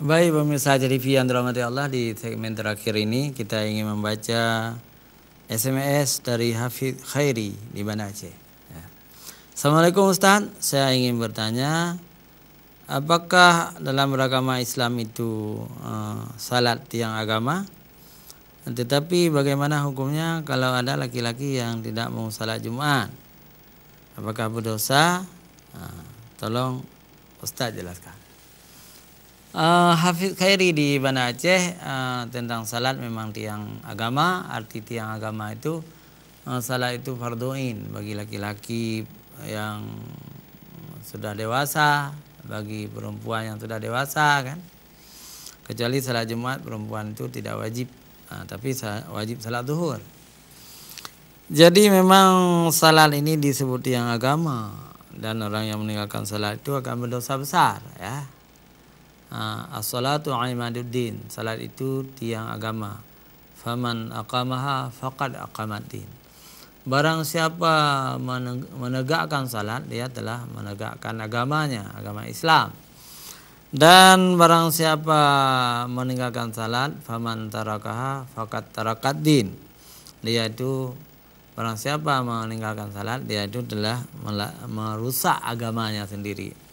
Baik pemirsa TV yang dirahmati Allah, di segmen terakhir ini kita ingin membaca SMS dari Hafid Khairi di Banda Aceh. Ya. Assalamualaikum Ustaz, saya ingin bertanya, apakah dalam beragama Islam itu salat tiang agama? Tetapi bagaimana hukumnya kalau ada laki-laki yang tidak mau salat Jumat? Apakah berdosa? Tolong Ustaz jelaskan. Hafid Khairi di Banda Aceh, tentang salat memang tiang agama. Arti tiang agama itu salat itu fardhu'ain bagi laki-laki yang sudah dewasa, bagi perempuan yang sudah dewasa kan. Kecuali salat Jumat perempuan itu tidak wajib, tapi wajib salat zuhur. Jadi memang salat ini disebut tiang agama, dan orang yang meninggalkan salat itu akan berdosa besar ya. As-salatu imaduddin, salat itu tiang agama. Faman aqamaha faqad aqamaddin. Barang siapa menegakkan salat, dia telah menegakkan agamanya, agama Islam. Dan barang siapa meninggalkan salat, faman tarakaha faqad tarakaddin. Dia itu, barang siapa meninggalkan salat, dia itu telah merusak agamanya sendiri.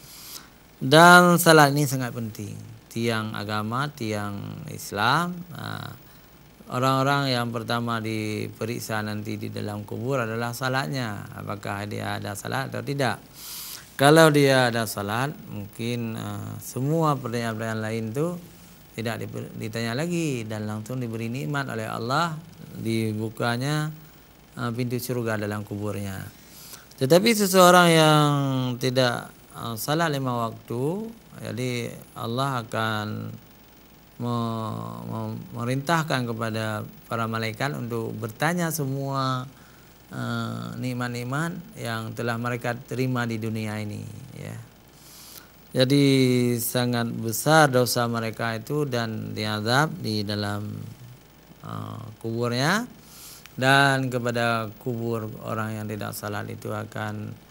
Dan salat ini sangat penting, tiang agama, tiang Islam. Orang-orang yang pertama diperiksa nanti di dalam kubur adalah salatnya, apakah dia ada salat atau tidak. Kalau dia ada salat, mungkin semua pertanyaan-pertanyaan lain itu tidak ditanya lagi, dan langsung diberi nikmat oleh Allah, dibukanya pintu surga dalam kuburnya. Tetapi seseorang yang tidak salat 5 waktu, jadi Allah akan memerintahkan kepada para malaikat untuk bertanya semua nikmat-nikmat yang telah mereka terima di dunia ini ya. Jadi sangat besar dosa mereka itu, dan diazab di dalam kuburnya. Dan kepada kubur orang yang tidak salat itu akan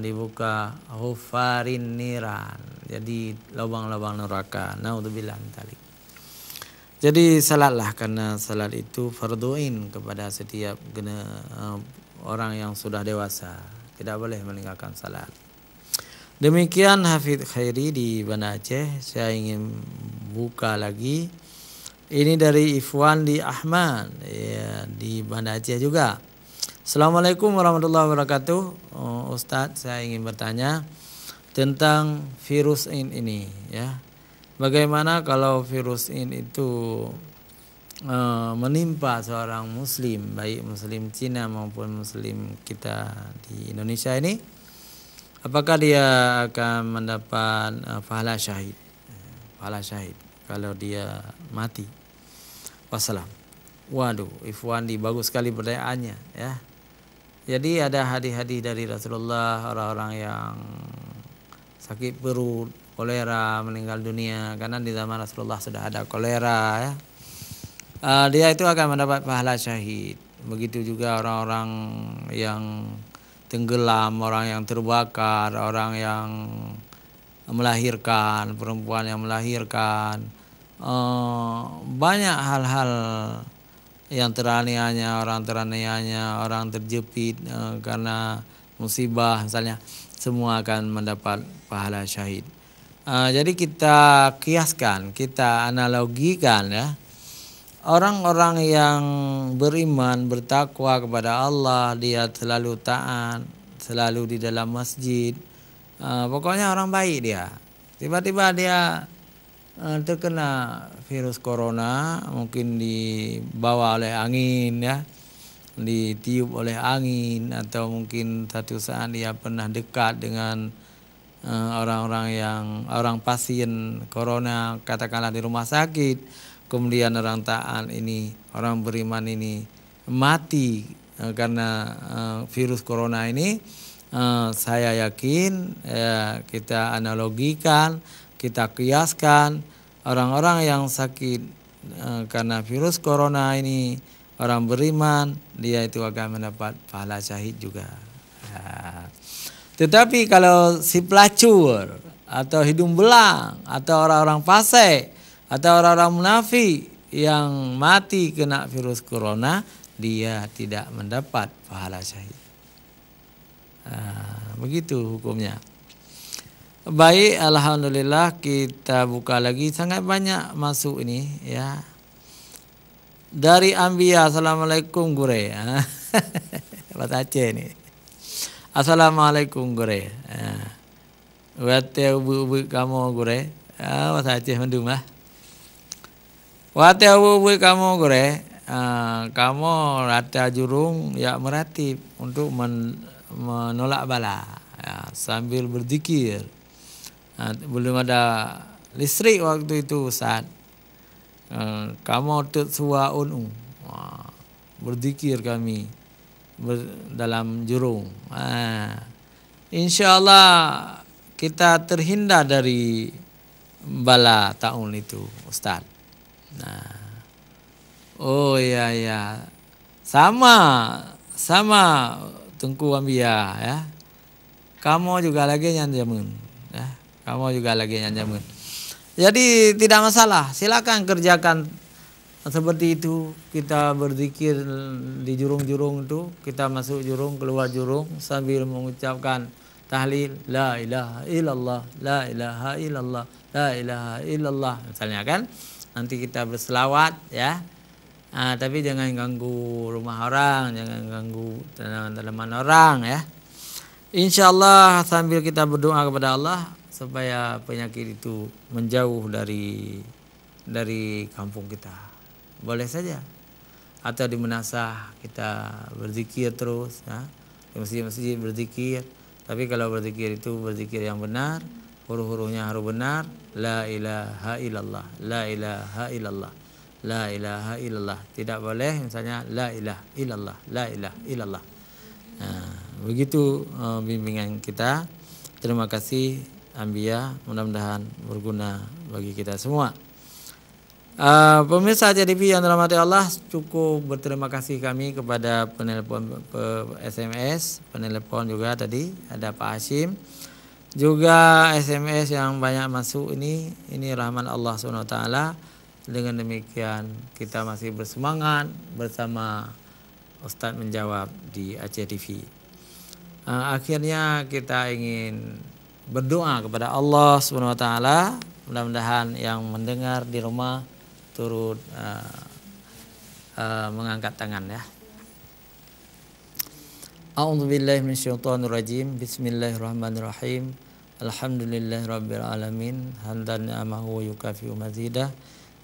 dibuka hufarin niran, jadi lubang-lubang neraka. Naudzubillah min dzalik. Jadi salatlah, karena salat itu fardhu'ain kepada setiap orang yang sudah dewasa, tidak boleh meninggalkan salat. Demikian Hafid Khairi di Banda Aceh. Saya ingin buka lagi, ini dari Ifwan di Ahmad ya, di Banda Aceh juga. Assalamualaikum warahmatullahi wabarakatuh. Ustadz, saya ingin bertanya tentang virus ini ya. Bagaimana kalau virus ini itu menimpa seorang muslim, baik muslim Cina maupun muslim kita di Indonesia ini, apakah dia akan mendapat pahala syahid? Pahala syahid kalau dia mati. Wassalam. Waduh, Ifwandi, bagus sekali pertanyaannya ya. Jadi ada hadis-hadis dari Rasulullah, orang-orang yang sakit perut, kolera, meninggal dunia, karena di zaman Rasulullah sudah ada kolera ya. Dia itu akan mendapat pahala syahid. Begitu juga orang-orang yang tenggelam, orang yang terbakar, orang yang melahirkan, perempuan yang melahirkan, banyak hal-hal yang teraniaya, orang terjepit karena musibah misalnya, semua akan mendapat pahala syahid. Jadi kita kiaskan, kita analogikan ya, orang-orang yang beriman, bertakwa kepada Allah, dia selalu taat, selalu di dalam masjid, pokoknya orang baik dia. Tiba-tiba dia terkena virus corona, mungkin dibawa oleh angin ya, ditiup oleh angin, atau mungkin satu saat dia pernah dekat dengan orang pasien corona, katakanlah di rumah sakit, kemudian orang taat ini, orang beriman ini mati karena virus corona ini. Saya yakin kita analogikan, kita kiaskan, orang-orang yang sakit karena virus corona ini, orang beriman, dia itu akan mendapat pahala syahid juga. Tetapi kalau si pelacur atau hidung belang, atau orang-orang fasik, atau orang-orang munafik yang mati kena virus corona, dia tidak mendapat pahala syahid. Begitu hukumnya. Baik, alhamdulillah kita buka lagi, sangat banyak masuk ini ya. Dari Ambia, assalamualaikum gure. Bahasa Aceh ni. Assalamualaikum gure. Wate ubu kamu gure. Bahasa Aceh mendung lah. Wate ubu kamu gure. Kamu rata jurung ya meratib untuk menolak bala ya, sambil berzikir. Belum ada listrik waktu itu Ustaz. Kamu tersua unu berzikir kami dalam jurung. InsyaAllah kita terhindar dari bala tahun itu Ustaz. Oh ya ya, sama Tengku Ambia ya. Kamu juga lagi yang jamin ya. Kamu juga lagi yang jamin. Jadi tidak masalah, silakan kerjakan seperti itu. Kita berzikir di jurung-jurung itu, kita masuk jurung, keluar jurung sambil mengucapkan tahlil la ilaha illallah, la ilaha illallah, la ilaha illallah misalnya kan. Nanti kita berselawat ya. Tapi jangan ganggu rumah orang, jangan ganggu tanaman orang ya. InsyaAllah sambil kita berdoa kepada Allah supaya penyakit itu menjauh dari kampung kita. Boleh saja. Atau di Menasah kita berzikir terus ya. Di masjid-masjid berzikir. Tapi kalau berzikir itu berzikir yang benar, huruf-hurufnya harus benar. La ilaha illallah, la ilaha illallah, la ilaha illallah. Tidak boleh misalnya la ilaha illallah, la ilaha illallah. Begitu bimbingan kita. Terima kasih Ambia, mudah-mudahan berguna bagi kita semua. Pemirsa JDP yang dirahmati Allah, cukup berterima kasih kami kepada penelpon SMS, penelpon juga tadi ada Pak Hashim, juga SMS yang banyak masuk ini rahmat Allah SWT. Dengan demikian kita masih bersemangat bersama Ustadz menjawab di Aceh TV. Akhirnya kita ingin berdoa kepada Allah SWT, mudah-mudahan yang mendengar di rumah turut mengangkat tangan ya. A'udzubillahi minasyaitonirrajim. Bismillahirrahmanirrahim. Alhamdulillahirabbil alamin. Hamdan ni'amahu wa yukafi'u mazidah.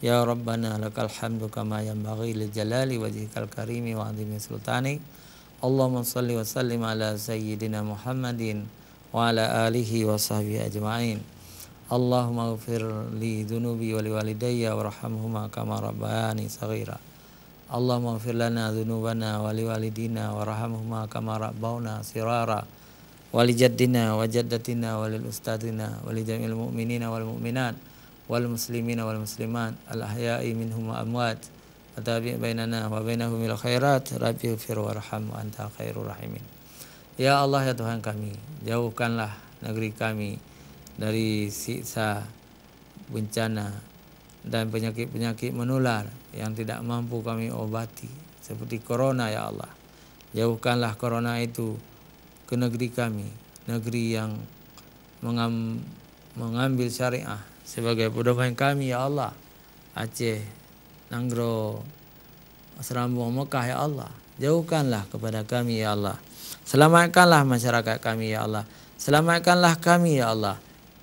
Ya Rabbana lakal hamdu kama yanbaghi li jalali wajhikal karimi wa 'azimi sultanik. Allahumma shalli wa sallim ala sayyidina Muhammadin wa ala alihi wa sahbihi ajma'in. Allahumma ighfir li dhunubi wa li walidayya warhamhuma kama rabbayani shaghira. Allahumma ighfir lana dhunubana wa li walidina warhamhuma kama rabbawna shirara. Wa li jaddina wa jaddatina wa lil ustadina wa li jami'il mu'minina wal mu'minat wal muslimina wal muslimat al ahya'i minhum wa amwat. Atabi' bainana wa bainahum bil khairat. Rabbi ighfir warham wa anta khairur rahimin. Ya Allah ya Tuhan kami, jauhkanlah negeri kami dari siksa bencana dan penyakit-penyakit menular yang tidak mampu kami obati seperti corona ya Allah. Jauhkanlah corona itu ke negeri kami, negeri yang mengambil syariah sebagai pedoman kami ya Allah. Aceh, Nanggro, Serambung, Mekah ya Allah. Jauhkanlah kepada kami ya Allah. Selamatkanlah masyarakat kami ya Allah. Selamatkanlah kami ya Allah.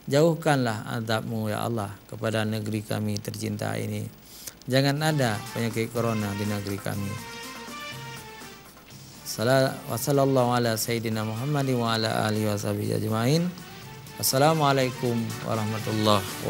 Jauhkanlah azab-Mu ya Allah kepada negeri kami tercinta ini. Jangan ada penyakit corona di negeri kami. Wassallallahu ala sayyidina Muhammadin wa ala alihi wa sahbihi ajma'in. Assalamualaikum warahmatullahi wabarakatuh.